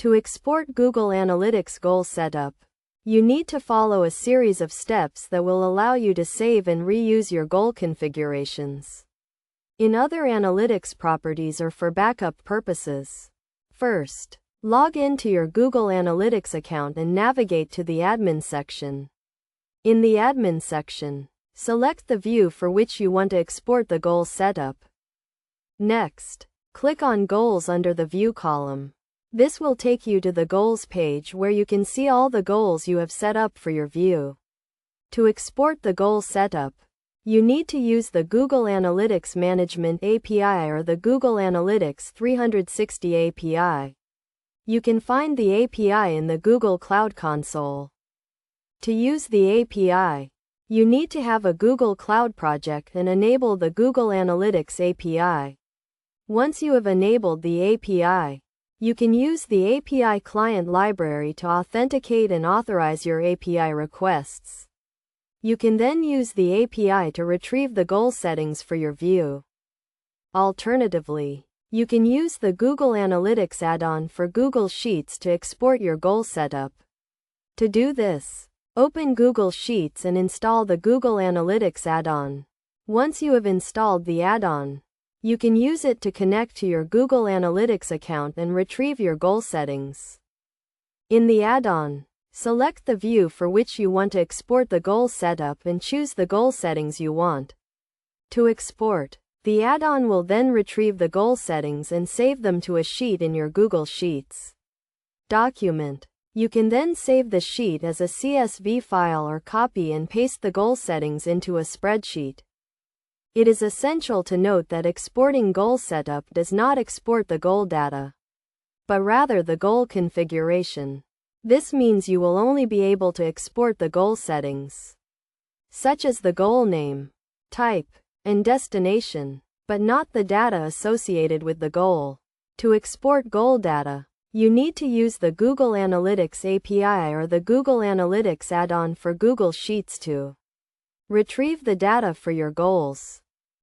To export Google Analytics goal setup, you need to follow a series of steps that will allow you to save and reuse your goal configurations in other analytics properties or for backup purposes. First, log into your Google Analytics account and navigate to the Admin section. In the Admin section, select the view for which you want to export the goal setup. Next, click on Goals under the View column. This will take you to the Goals page where you can see all the goals you have set up for your view. To export the goal setup, you need to use the Google Analytics Management API or the Google Analytics 360 API. You can find the API in the Google Cloud Console. To use the API, you need to have a Google Cloud project and enable the Google Analytics API. Once you have enabled the API, you can use the API client library to authenticate and authorize your API requests. You can then use the API to retrieve the goal settings for your view. Alternatively, you can use the Google Analytics add-on for Google Sheets to export your goal setup. To do this, open Google Sheets and install the Google Analytics add-on. Once you have installed the add-on, you can use it to connect to your Google Analytics account and retrieve your goal settings. In the add-on, select the view for which you want to export the goal setup and choose the goal settings you want to export. The add-on will then retrieve the goal settings and save them to a sheet in your Google Sheets document. You can then save the sheet as a CSV file or copy and paste the goal settings into a spreadsheet. It is essential to note that exporting goal setup does not export the goal data, but rather the goal configuration. This means you will only be able to export the goal settings, such as the goal name, type, and destination, but not the data associated with the goal. To export goal data, you need to use the Google Analytics API or the Google Analytics add-on for Google Sheets to retrieve the data for your goals.